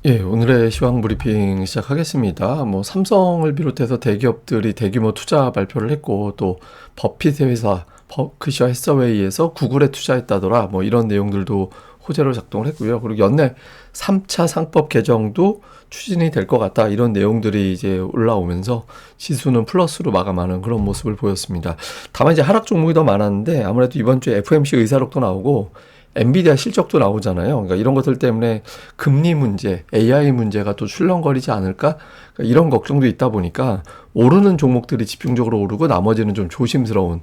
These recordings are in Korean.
예, 오늘의 시황 브리핑 시작하겠습니다. 삼성을 비롯해서 대기업들이 대규모 투자 발표를 했고, 또 버핏 회사, 버크셔 해서웨이에서 구글에 투자했다더라, 이런 내용들도 호재로 작동을 했고요. 그리고 연내 3차 상법 개정도 추진이 될 것 같다, 이런 내용들이 이제 올라오면서 지수는 플러스로 마감하는 그런 모습을 보였습니다. 다만 이제 하락 종목이 더 많았는데, 아무래도 이번 주에 FMC 의사록도 나오고 엔비디아 실적도 나오잖아요. 그러니까 이런 것들 때문에 금리 문제, AI 문제가 또 출렁거리지 않을까? 그러니까 이런 걱정도 있다 보니까 오르는 종목들이 집중적으로 오르고 나머지는 좀 조심스러운,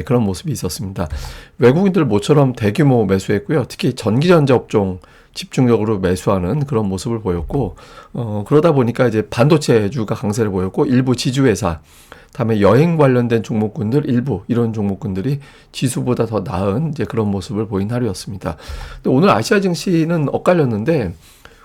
그런 모습이 있었습니다. 외국인들 모처럼 대규모 매수했고요. 특히 전기전자 업종 집중적으로 매수하는 그런 모습을 보였고, 그러다 보니까 이제 반도체주가 강세를 보였고, 일부 지주회사, 다음에 여행 관련된 종목군들 일부, 이런 종목군들이 지수보다 더 나은 이제 그런 모습을 보인 하루였습니다. 근데 오늘 아시아 증시는 엇갈렸는데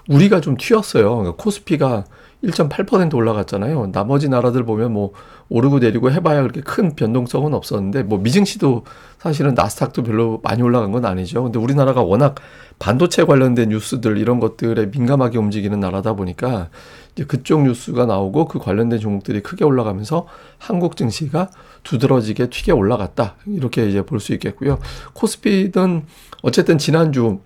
우리가 좀 튀었어요. 그러니까 코스피가 1.8% 올라갔잖아요. 나머지 나라들 보면 오르고 내리고 해봐야 그렇게 큰 변동성은 없었는데, 미증시도 사실은 나스닥도 별로 많이 올라간 건 아니죠. 근데 우리나라가 워낙 반도체 관련된 뉴스들 이런 것들에 민감하게 움직이는 나라다 보니까 이제 그쪽 뉴스가 나오고 그 관련된 종목들이 크게 올라가면서 한국 증시가 두드러지게 튀게 올라갔다, 이렇게 이제 볼 수 있겠고요. 코스피는 어쨌든 지난주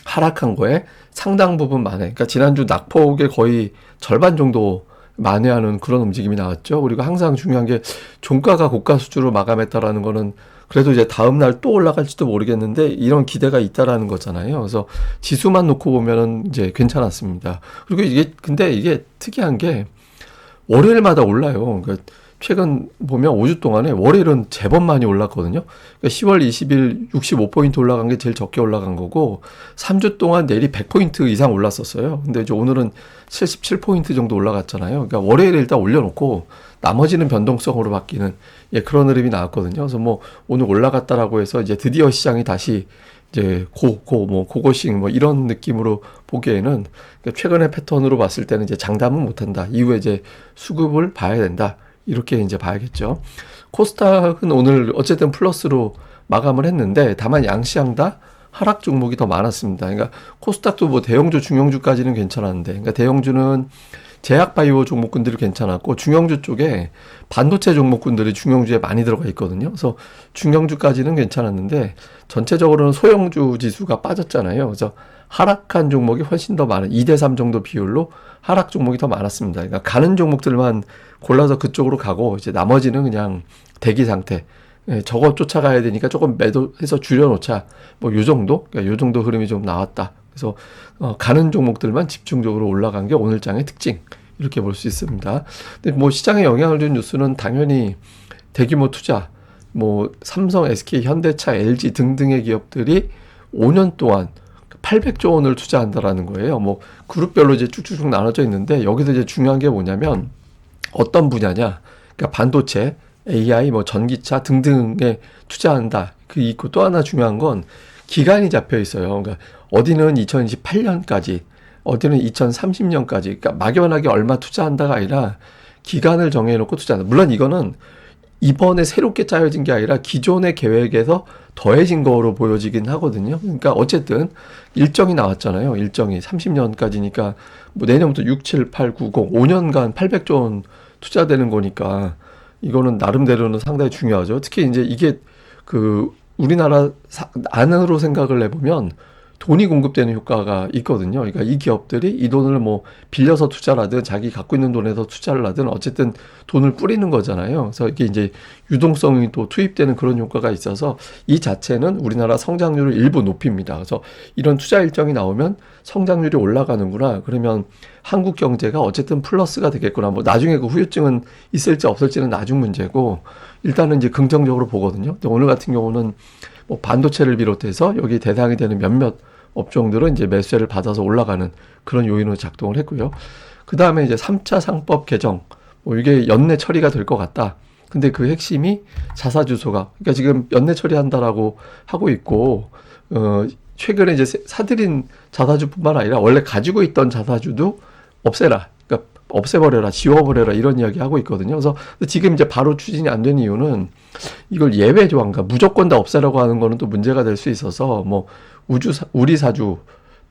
하락한 거에 상당 부분 만회. 그러니까 지난주 낙폭의 거의 절반 정도 만회하는 그런 움직임이 나왔죠. 그리고 항상 중요한 게 종가가 고가 수준으로 마감했다라는 거는 그래도 이제 다음 날 또 올라갈지도 모르겠는데 이런 기대가 있다라는 거잖아요. 그래서 지수만 놓고 보면은 이제 괜찮았습니다. 그리고 근데 이게 특이한 게 월요일마다 올라요. 그러니까 최근 보면 5주 동안에 월요일은 제법 많이 올랐거든요. 그러니까 10월 20일 65포인트 올라간 게 제일 적게 올라간 거고, 3주 동안 내일이 100포인트 이상 올랐었어요. 근데 이제 오늘은 77포인트 정도 올라갔잖아요. 그러니까 월요일에 일단 올려놓고 나머지는 변동성으로 바뀌는, 그런 흐름이 나왔거든요. 그래서 오늘 올라갔다라고 해서 이제 드디어 시장이 다시 이제 고고싱 이런 느낌으로 보기에는, 그러니까 최근의 패턴으로 봤을 때는 이제 장담은 못한다. 이후에 이제 수급을 봐야 된다, 이렇게 이제 봐야겠죠. 코스닥은 오늘 어쨌든 플러스로 마감을 했는데, 다만 양시장 다 하락 종목이 더 많았습니다. 그러니까 코스닥도 대형주, 중형주까지는 괜찮았는데, 그러니까 대형주는 제약바이오 종목군들이 괜찮았고, 중형주 쪽에 반도체 종목군들이 중형주에 많이 들어가 있거든요. 그래서 중형주까지는 괜찮았는데 전체적으로는 소형주 지수가 빠졌잖아요. 그래서 하락한 종목이 훨씬 더 많은 2대3 정도 비율로 하락 종목이 더 많았습니다. 그러니까 가는 종목들만 골라서 그쪽으로 가고, 이제 나머지는 그냥 대기 상태. 저거 쫓아가야 되니까 조금 매도해서 줄여놓자. 요 정도? 그러니까 요 정도 흐름이 좀 나왔다. 그래서 가는 종목들만 집중적으로 올라간 게 오늘장의 특징, 이렇게 볼 수 있습니다. 근데 시장에 영향을 준 뉴스는 당연히 대규모 투자, 삼성, SK, 현대차, LG 등등의 기업들이 5년 동안 800조 원을 투자한다라는 거예요. 그룹별로 이제 쭉쭉쭉 나눠져 있는데, 여기서 이제 중요한 게 뭐냐면 어떤 분야냐? 그러니까 반도체, AI, 전기차 등등에 투자한다. 그 있고, 또 하나 중요한 건 기간이 잡혀 있어요. 그러니까 어디는 2028년까지, 어디는 2030년까지, 그러니까 막연하게 얼마 투자한다가 아니라 기간을 정해놓고 투자한다. 물론 이거는 이번에 새롭게 짜여진 게 아니라 기존의 계획에서 더해진 거로 보여지긴 하거든요. 그러니까 어쨌든 일정이 나왔잖아요. 일정이 30년까지니까 내년부터 6, 7, 8, 9, 0, 5년간 800조 원 투자되는 거니까 이거는 나름대로는 상당히 중요하죠. 특히 이제 이게 우리나라 안으로 생각을 해보면 돈이 공급되는 효과가 있거든요. 그러니까 이 기업들이 이 돈을 빌려서 투자를 하든 자기 갖고 있는 돈에서 투자를 하든 어쨌든 돈을 뿌리는 거잖아요. 그래서 이게 이제 유동성이 또 투입되는 그런 효과가 있어서 이 자체는 우리나라 성장률을 일부 높입니다. 그래서 이런 투자 일정이 나오면 성장률이 올라가는구나, 그러면 한국 경제가 어쨌든 플러스가 되겠구나. 나중에 그 후유증은 있을지 없을지는 나중 문제고, 일단은 이제 긍정적으로 보거든요. 근데 오늘 같은 경우는 반도체를 비롯해서 여기 대상이 되는 몇몇 업종들은 이제 매수세를 받아서 올라가는 그런 요인으로 작동을 했고요. 그 다음에 이제 3차 상법 개정, 이게 연내 처리가 될 것 같다. 근데 그 핵심이 자사주소가, 그러니까 지금 연내 처리한다라고 하고 있고, 최근에 이제 사들인 자사주뿐만 아니라 원래 가지고 있던 자사주도 없애라. 그러니까 없애버려라, 지워버려라, 이런 이야기 하고 있거든요. 그래서 지금 이제 바로 추진이 안 된 이유는 이걸 예외 조항과 무조건 다 없애라고 하는 거는 또 문제가 될 수 있어서 우리 사주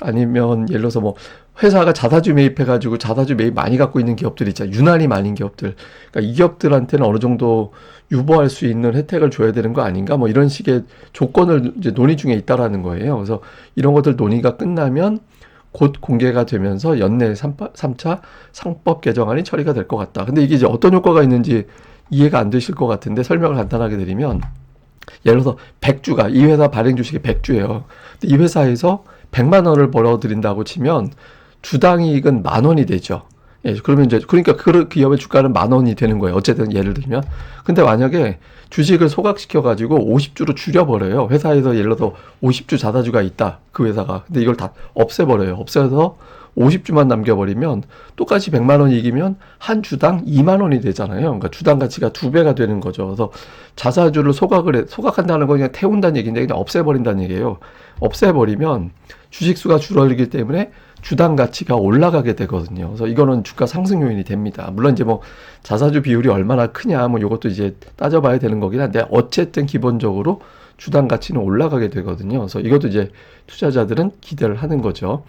아니면 예를 들어서 뭐 회사가 자사주 매입해가지고 자사주 매입 많이 갖고 있는 기업들 있잖아요. 유난히 많은 기업들. 그러니까 이 기업들한테는 어느 정도 유보할 수 있는 혜택을 줘야 되는 거 아닌가? 뭐 이런 식의 조건을 이제 논의 중에 있다라는 거예요. 그래서 이런 것들 논의가 끝나면 곧 공개가 되면서 연내 3차 상법 개정안이 처리가 될 것 같다. 근데 이게 이제 어떤 효과가 있는지 이해가 안 되실 것 같은데 설명을 간단하게 드리면 예를 들어서 100주가 이 회사 발행 주식이 100주예요. 근데 이 회사에서 100만 원을 벌어들인다고 치면 주당 이익은 10,000원이 되죠. 예, 그러면 이제 그러니까 그 기업의 주가는 10,000원이 되는 거예요. 어쨌든 예를 들면. 근데 만약에 주식을 소각시켜 가지고 50주로 줄여 버려요. 회사에서 예를 들어서 50주 자사주가 있다. 그 회사가. 근데 이걸 다 없애 버려요. 없애서 50주만 남겨 버리면 똑같이 100만 원 이기면 한 주당 2만 원이 되잖아요. 그러니까 주당 가치가 2배가 되는 거죠. 그래서 자사주를 소각한다는 건 그냥 태운다는 얘기인데 그냥 없애 버린다는 얘기예요. 없애 버리면 주식 수가 줄어들기 때문에 주당 가치가 올라가게 되거든요. 그래서 이거는 주가 상승 요인이 됩니다. 물론 이제 뭐 자사주 비율이 얼마나 크냐 뭐 이것도 이제 따져봐야 되는 거긴 한데 어쨌든 기본적으로 주당 가치는 올라가게 되거든요. 그래서 이것도 이제 투자자들은 기대를 하는 거죠.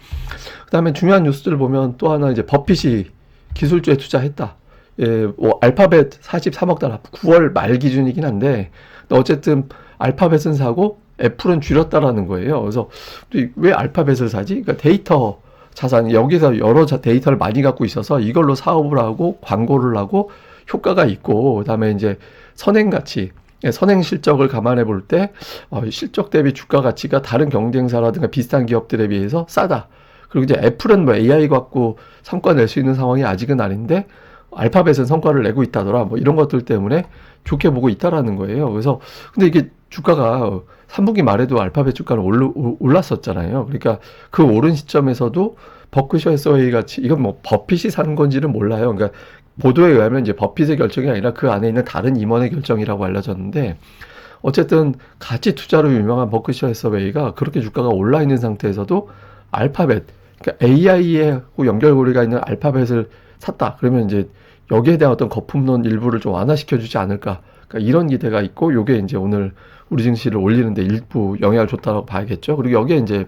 그다음에 중요한 뉴스들을 보면 또 하나 이제 버핏이 기술주에 투자했다. 예, 뭐 알파벳 43억 달러 9월 말 기준이긴 한데 어쨌든 알파벳은 사고 애플은 줄였다라는 거예요. 그래서 왜 알파벳을 사지? 그러니까 데이터 자산, 여기서 여러 데이터를 많이 갖고 있어서 이걸로 사업을 하고 광고를 하고 효과가 있고, 그 다음에 이제 선행 가치, 선행 실적을 감안해 볼 때, 실적 대비 주가 가치가 다른 경쟁사라든가 비슷한 기업들에 비해서 싸다. 그리고 이제 애플은 뭐 AI 갖고 성과 낼 수 있는 상황이 아직은 아닌데, 알파벳은 성과를 내고 있다더라. 뭐 이런 것들 때문에 좋게 보고 있다라는 거예요. 그래서, 근데 이게 주가가 3분기 말에도 알파벳 주가는 올랐었잖아요. 그러니까 그 오른 시점에서도 버크셔 해서웨이 같이 이건 뭐 버핏이 산 건지는 몰라요. 그러니까 보도에 의하면 이제 버핏의 결정이 아니라 그 안에 있는 다른 임원의 결정이라고 알려졌는데 어쨌든 가치 투자로 유명한 버크셔 해서웨이가 그렇게 주가가 올라 있는 상태에서도 알파벳, 그러니까 AI에 연결고리가 있는 알파벳을 샀다. 그러면 이제 여기에 대한 어떤 거품론 일부를 좀 완화시켜 주지 않을까. 그러니까 이런 기대가 있고 요게 이제 오늘 우리 증시를 올리는데 일부 영향을 줬다고 봐야겠죠. 그리고 여기에 이제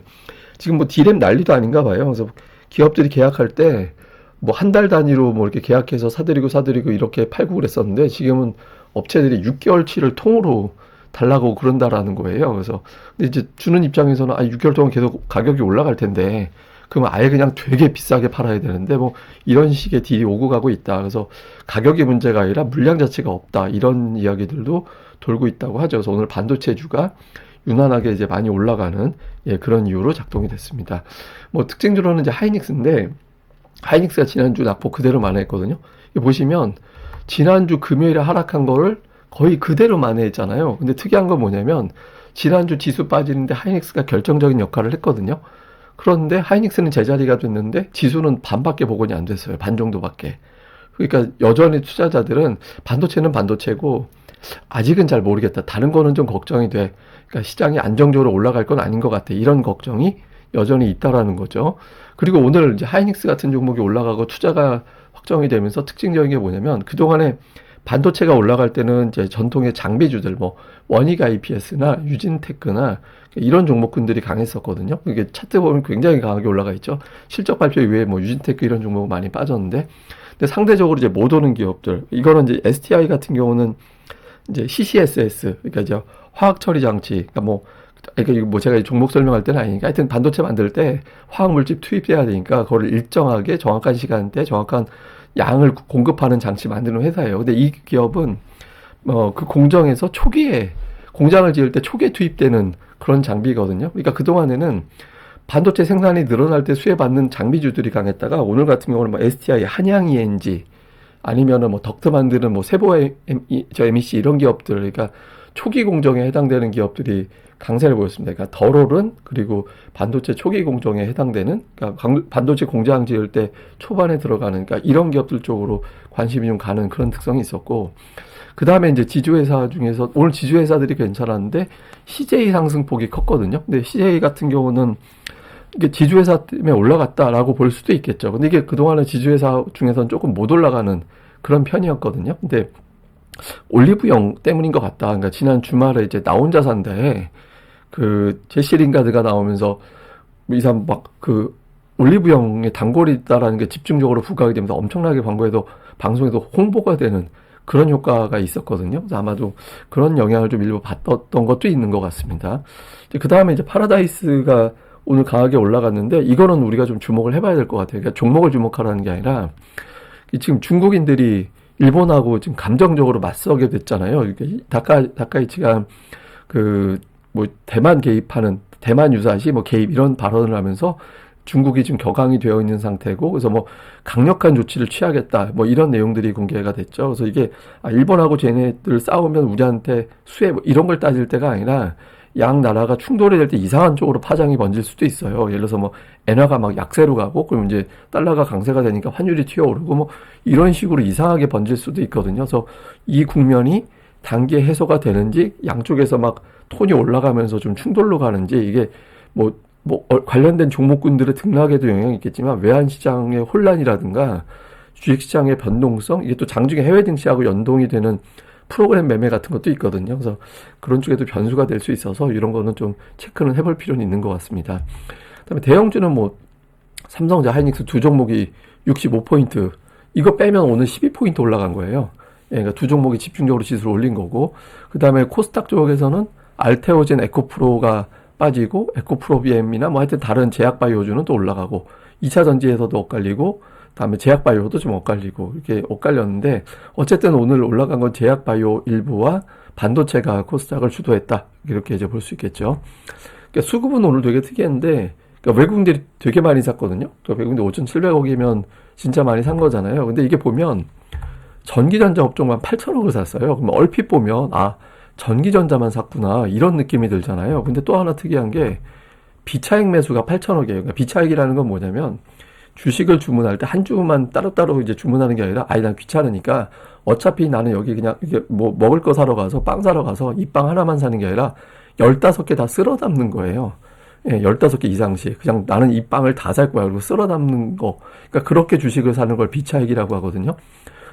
지금 뭐 디램 난리도 아닌가 봐요. 그래서 기업들이 계약할 때 뭐 한 달 단위로 뭐 이렇게 계약해서 사들이고 이렇게 팔고 그랬었는데 지금은 업체들이 6개월치를 통으로 달라고 그런다라는 거예요. 그래서 근데 이제 주는 입장에서는 6개월 동안 계속 가격이 올라갈 텐데 그러면 아예 그냥 되게 비싸게 팔아야 되는데 뭐 이런 식의 딜이 오고 가고 있다. 그래서 가격이 문제가 아니라 물량 자체가 없다. 이런 이야기들도 돌고 있다고 하죠. 그래서 오늘 반도체주가 유난하게 이제 많이 올라가는 그런 이유로 작동이 됐습니다. 뭐 특징주로는 이제 하이닉스인데 하이닉스가 지난주 낙폭 그대로 만회했거든요. 보시면 지난주 금요일에 하락한 거를 거의 그대로 만회했잖아요. 근데 특이한 건 뭐냐면 지난주 지수 빠지는데 하이닉스가 결정적인 역할을 했거든요. 그런데 하이닉스는 제자리가 됐는데 지수는 반밖에 복원이 안 됐어요. 반 정도밖에. 그러니까 여전히 투자자들은 반도체는 반도체고 아직은 잘 모르겠다. 다른 거는 좀 걱정이 돼. 그러니까 시장이 안정적으로 올라갈 건 아닌 것 같아. 이런 걱정이 여전히 있다라는 거죠. 그리고 오늘 이제 하이닉스 같은 종목이 올라가고 투자가 확정이 되면서 특징적인 게 뭐냐면 그동안에 반도체가 올라갈 때는 이제 전통의 장비주들 뭐 원익 IPS나 유진테크나 이런 종목군들이 강했었거든요. 이게 차트 보면 굉장히 강하게 올라가 있죠. 실적 발표 이후에 뭐 유진테크 이런 종목은 많이 빠졌는데 근데 상대적으로 이제 못 오는 기업들 이거는 이제 STI 같은 경우는 이제 CCSS 그러니까 이제 화학 처리 장치 그러니까 뭐 제가 종목 설명할 때는 아니니까 하여튼 반도체 만들 때 화학 물질 투입돼야 되니까 그걸 일정하게 정확한 시간대 정확한 양을 공급하는 장치 만드는 회사예요. 근데 이 기업은 그 공정에서 초기에 공장을 지을 때 초기에 투입되는 그런 장비거든요. 그러니까 그동안에는 반도체 생산이 늘어날 때 수혜받는 장비주들이 강했다가 오늘 같은 경우는 뭐 STI, 한양 ENG 아니면은 뭐 덕트 만드는 뭐 세보 MEC 이런 기업들 그러니까 초기 공정에 해당되는 기업들이 강세를 보였습니다. 그러니까 덜 오른 그리고 반도체 초기 공정에 해당되는 그러니까 반도체 공장 지을 때 초반에 들어가는 그러니까 이런 기업들 쪽으로 관심이 좀 가는 그런 특성이 있었고 그 다음에 이제 지주회사 중에서 오늘 지주회사들이 괜찮았는데 CJ 상승폭이 컸거든요. 근데 CJ 같은 경우는 이게 지주회사 때문에 올라갔다라고 볼 수도 있겠죠. 근데 이게 그동안에 지주회사 중에서는 조금 못 올라가는 그런 편이었거든요. 근데 올리브영 때문인 것 같다. 그러니까 지난 주말에 이제 나 혼자 산다에 그 제시 링가드가 나오면서 이 사람 막 그 올리브영에 단골이 있다라는 게 집중적으로 부각이 되면서 엄청나게 광고에도 방송에도 홍보가 되는 그런 효과가 있었거든요. 그래서 아마도 그런 영향을 좀 일부 받았던 것도 있는 것 같습니다. 그 다음에 이제 파라다이스가 오늘 강하게 올라갔는데 이거는 우리가 좀 주목을 해봐야 될 것 같아요. 그러니까 종목을 주목하라는 게 아니라 지금 중국인들이 일본하고 지금 감정적으로 맞서게 됐잖아요. 이렇게 다카이치가 그 뭐 대만 개입하는 대만 유사시 뭐 개입 이런 발언을 하면서 중국이 지금 격앙이 되어 있는 상태고 그래서 뭐 강력한 조치를 취하겠다 뭐 이런 내용들이 공개가 됐죠. 그래서 이게 일본하고 쟤네들 싸우면 우리한테 수혜 뭐 이런 걸 따질 때가 아니라 양 나라가 충돌이 될 때 이상한 쪽으로 파장이 번질 수도 있어요. 예를 들어서 뭐 엔화가 막 약세로 가고 그럼 이제 달러가 강세가 되니까 환율이 튀어오르고 뭐 이런 식으로 이상하게 번질 수도 있거든요. 그래서 이 국면이 단기에 해소가 되는지 양쪽에서 막 톤이 올라가면서 좀 충돌로 가는지 이게 관련된 종목군들의 등락에도 영향이 있겠지만 외환시장의 혼란이라든가 주식시장의 변동성 이게 또 장중에 해외 증시하고 연동이 되는 프로그램 매매 같은 것도 있거든요. 그래서 그런 쪽에도 변수가 될 수 있어서 이런 거는 좀 체크는 해볼 필요는 있는 것 같습니다. 그다음에 대형주는 뭐 삼성전자, 하이닉스 두 종목이 65포인트 이거 빼면 오늘 12포인트 올라간 거예요. 그러니까 두 종목이 집중적으로 지수를 올린 거고 그다음에 코스닥 쪽에서는 알테오젠, 에코프로가 빠지고 에코프로비엠이나 뭐 하여튼 다른 제약바이오주는 또 올라가고 2차 전지에서도 엇갈리고 다음에 제약바이오도 좀 엇갈리고 이렇게 엇갈렸는데 어쨌든 오늘 올라간 건 제약바이오 일부와 반도체가 코스닥을 주도했다 이렇게 이제 볼 수 있겠죠. 그러니까 수급은 오늘 되게 특이한데 그러니까 외국인들이 되게 많이 샀거든요. 그러니까 외국인들 5,700억이면 진짜 많이 산 거잖아요. 근데 이게 보면 전기전자 업종만 8,000억을 샀어요. 그럼 얼핏 보면 전기전자만 샀구나 이런 느낌이 들잖아요. 근데 또 하나 특이한 게 비차익 매수가 8,000억이에요. 그러니까 비차익이라는 건 뭐냐면 주식을 주문할 때 한 주만 따로따로 이제 주문하는 게 아니라 난 귀찮으니까 어차피 나는 여기 그냥 이게 뭐 먹을 거 사러 가서 빵 사러 가서 이 빵 하나만 사는 게 아니라 15개 다 쓸어 담는 거예요. 예, 15개 이상씩. 그냥 나는 이 빵을 다 살 거야. 그리고 쓸어 담는 거. 그러니까 그렇게 주식을 사는 걸 비차익이라고 하거든요.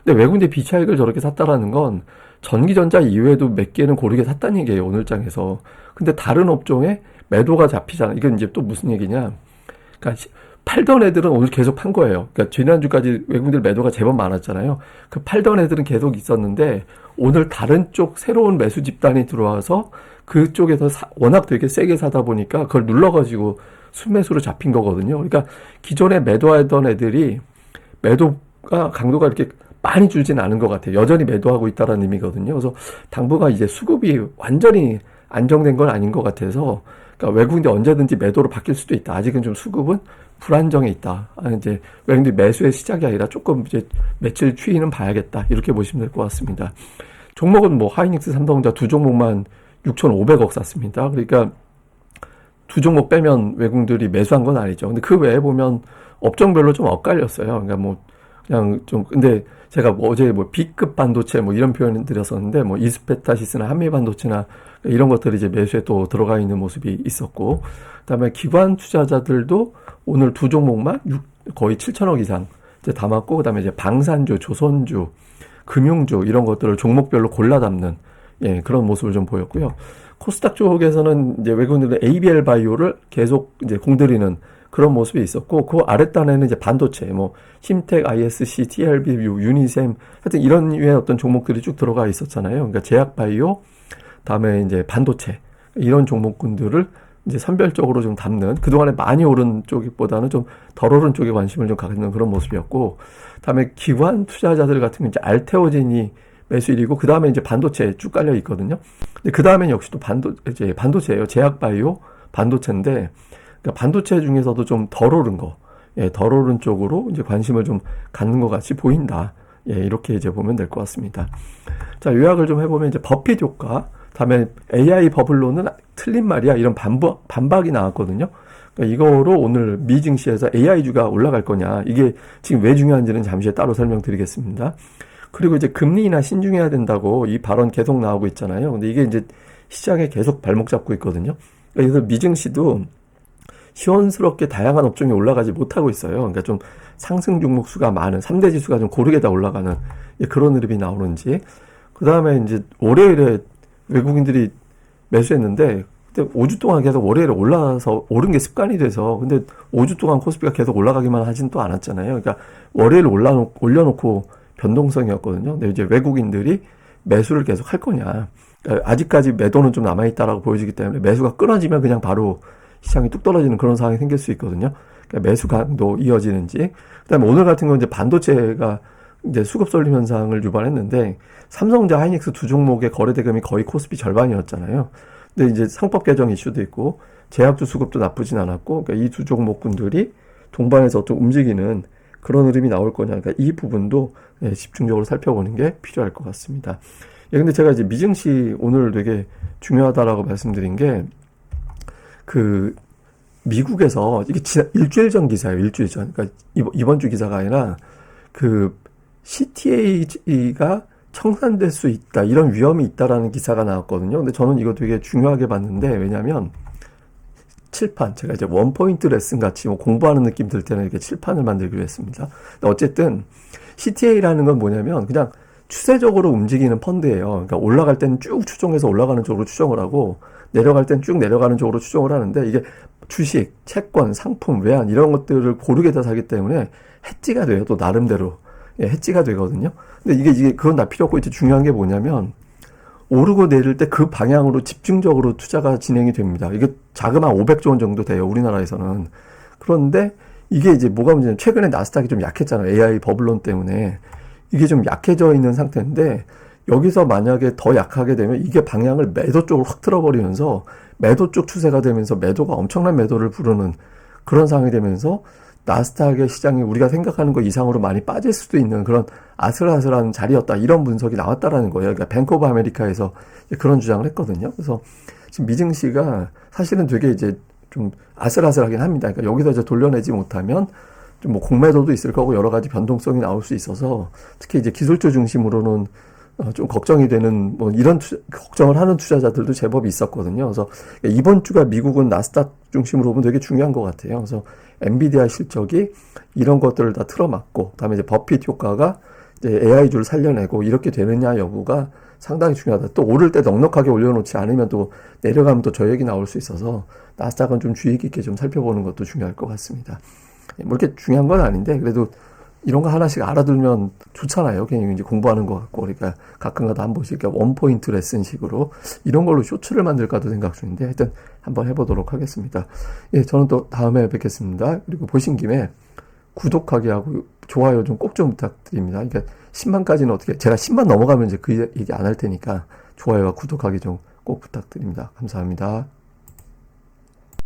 근데 외국인들 비차익을 저렇게 샀다라는 건 전기전자 이외에도 몇 개는 고르게 샀다는 얘기예요. 오늘 장에서. 근데 다른 업종에 매도가 잡히잖아. 이건 이제 또 무슨 얘기냐. 그러니까 팔던 애들은 오늘 계속 판 거예요. 그러니까 지난주까지 외국인들 매도가 제법 많았잖아요. 그 팔던 애들은 계속 있었는데 오늘 다른 쪽 새로운 매수 집단이 들어와서 그쪽에서 워낙 되게 세게 사다 보니까 그걸 눌러가지고 순매수로 잡힌 거거든요. 그러니까 기존에 매도하던 애들이 매도가 강도가 이렇게 많이 줄진 않은 것 같아요. 여전히 매도하고 있다는 의미거든요. 그래서 당분간 이제 수급이 완전히 안정된 건 아닌 것 같아서 그러니까 외국인들이 언제든지 매도로 바뀔 수도 있다. 아직은 좀 수급은 불안정해 있다. 이제 외국인들이 매수의 시작이 아니라 조금 이제 며칠 추이는 봐야겠다. 이렇게 보시면 될 것 같습니다. 종목은 뭐 하이닉스, 삼성전자 두 종목만 6,500억 샀습니다. 그러니까 두 종목 빼면 외국인들이 매수한 건 아니죠. 근데 그 외에 보면 업종별로 좀 엇갈렸어요. 그러니까 뭐 그냥 좀 근데 제가 어제 B급 반도체 이런 표현을 드렸었는데 이스페타시스나 한미반도체나 이런 것들이 이제 매수에 또 들어가 있는 모습이 있었고 그다음에 기관 투자자들도 오늘 두 종목만 거의 7천억 이상 이제 담았고 그다음에 이제 방산주, 조선주, 금융주 이런 것들을 종목별로 골라 담는 그런 모습을 좀 보였고요. 코스닥 쪽에서는 이제 외국인들은 ABL 바이오를 계속 이제 공들이는 그런 모습이 있었고, 그 아랫단에는 이제 반도체, 심텍, ISC, TLB, 유니셈, 하여튼 이런 류의 어떤 종목들이 쭉 들어가 있었잖아요. 그러니까 제약바이오, 다음에 이제 반도체, 이런 종목군들을 이제 선별적으로 좀 담는, 그동안에 많이 오른 쪽보다는 좀 덜 오른 쪽에 관심을 좀 갖는 그런 모습이었고, 다음에 기관 투자자들 같은 경우 이제 알테오젠이 매수일이고, 그 다음에 이제 반도체 쭉 깔려 있거든요. 근데 그 다음엔 역시 또 반도체예요. 제약바이오, 반도체인데, 그러니까 반도체 중에서도 좀 덜 오른 거, 덜 오른 쪽으로 이제 관심을 좀 갖는 것 같이 보인다. 이렇게 이제 보면 될 것 같습니다. 자, 요약을 좀 해보면 이제 버핏 효과, 다음에 AI 버블로는 틀린 말이야. 이런 반박이 나왔거든요. 그러니까 이거로 오늘 미 증시에서 AI주가 올라갈 거냐. 이게 지금 왜 중요한지는 잠시 후에 따로 설명드리겠습니다. 그리고 이제 금리 인하 신중해야 된다고 이 발언 계속 나오고 있잖아요. 근데 이게 이제 시장에 계속 발목 잡고 있거든요. 그래서 미 증시도 시원스럽게 다양한 업종이 올라가지 못하고 있어요. 그러니까 좀 상승 종목 수가 많은 3대 지수가 좀 고르게 다 올라가는 그런 흐름이 나오는지. 그 다음에 이제 월요일에 외국인들이 매수했는데 근데 5주 동안 계속 월요일에 올라서 오른 게 습관이 돼서 근데 5주 동안 코스피가 계속 올라가기만 하진 또 않았잖아요. 그러니까 월요일 올려놓고 변동성이었거든요. 근데 이제 외국인들이 매수를 계속 할 거냐. 그러니까 아직까지 매도는 좀 남아있다라고 보여지기 때문에 매수가 끊어지면 그냥 바로 시장이 뚝 떨어지는 그런 상황이 생길 수 있거든요. 그러니까 매수 강도 이어지는지. 그다음에 오늘 같은 건 이제 반도체가 이제 수급 쏠림 현상을 유발했는데 삼성전자, 하이닉스 두 종목의 거래 대금이 거의 코스피 절반이었잖아요. 근데 이제 상법 개정 이슈도 있고 제약주 수급도 나쁘진 않았고, 그러니까 이 두 종목군들이 동반해서 또 움직이는 그런 흐름이 나올 거냐. 그러니까 이 부분도 집중적으로 살펴보는 게 필요할 것 같습니다. 근데 제가 이제 미증시 오늘 되게 중요하다라고 말씀드린 게 그 미국에서 이게 일주일 전 기사예요. 일주일 전. 그러니까 이번 주 기사가 아니라 그 CTA가 청산될 수 있다. 이런 위험이 있다라는 기사가 나왔거든요. 근데 저는 이거 되게 중요하게 봤는데 왜냐면 칠판, 제가 이제 원포인트 레슨 같이 뭐 공부하는 느낌 들 때는 이렇게 칠판을 만들기로 했습니다. 근데 어쨌든 CTA라는 건 뭐냐면 그냥 추세적으로 움직이는 펀드예요. 그러니까 올라갈 때는 쭉 추종해서 올라가는 쪽으로 추종을 하고 내려갈 때는 쭉 내려가는 쪽으로 추종을 하는데 이게 주식, 채권, 상품, 외환 이런 것들을 고르게 다 사기 때문에 해지가 돼요. 또 나름대로. 해지가 되거든요. 근데 이게 그건 다 필요 없고 이제 중요한 게 뭐냐면 오르고 내릴 때 그 방향으로 집중적으로 투자가 진행이 됩니다. 이게 자금 한 500조 원 정도 돼요. 우리나라에서는. 그런데 이게 이제 뭐가 문제냐면 최근에 나스닥이 좀 약했잖아요. AI 버블론 때문에. 이게 좀 약해져 있는 상태인데 여기서 만약에 더 약하게 되면 이게 방향을 매도 쪽으로 확 틀어버리면서 매도 쪽 추세가 되면서 매도가 엄청난 매도를 부르는 그런 상황이 되면서 나스닥의 시장이 우리가 생각하는 것 이상으로 많이 빠질 수도 있는 그런 아슬아슬한 자리였다. 이런 분석이 나왔다라는 거예요. 그러니까 뱅크 오브 아메리카에서 그런 주장을 했거든요. 그래서 지금 미증시가 사실은 되게 이제 좀 아슬아슬하긴 합니다. 그러니까 여기서 이제 돌려내지 못하면 좀 뭐 공매도도 있을 거고 여러 가지 변동성이 나올 수 있어서 특히 이제 기술주 중심으로는 좀 걱정이 되는 뭐 이런 걱정을 하는 투자자들도 제법 있었거든요. 그래서 이번 주가 미국은 나스닥 중심으로 보면 되게 중요한 것 같아요. 그래서 엔비디아 실적이 이런 것들을 다 틀어막고 그다음에 이제 버핏 효과가 이제 AI주를 살려내고 이렇게 되느냐 여부가 상당히 중요하다. 또 오를 때 넉넉하게 올려놓지 않으면 또 내려가면 또 저역이 나올 수 있어서 나스닥은 좀 주의 깊게 좀 살펴보는 것도 중요할 것 같습니다. 뭐 이렇게 중요한 건 아닌데 그래도 이런 거 하나씩 알아두면 좋잖아요. 그냥 이제 공부하는 것 같고 그러니까 가끔가다 한 번씩 원포인트 레슨식으로 이런 걸로 쇼츠를 만들까도 생각 중인데 하여튼 한번 해보도록 하겠습니다. 저는 또 다음에 뵙겠습니다. 그리고 보신 김에 구독하기 하고 좋아요 좀 꼭 좀 부탁드립니다. 그러니까 10만까지는 어떻게 제가 10만 넘어가면 이제 그 얘기 안 할 테니까 좋아요와 구독하기 좀 꼭 부탁드립니다. 감사합니다.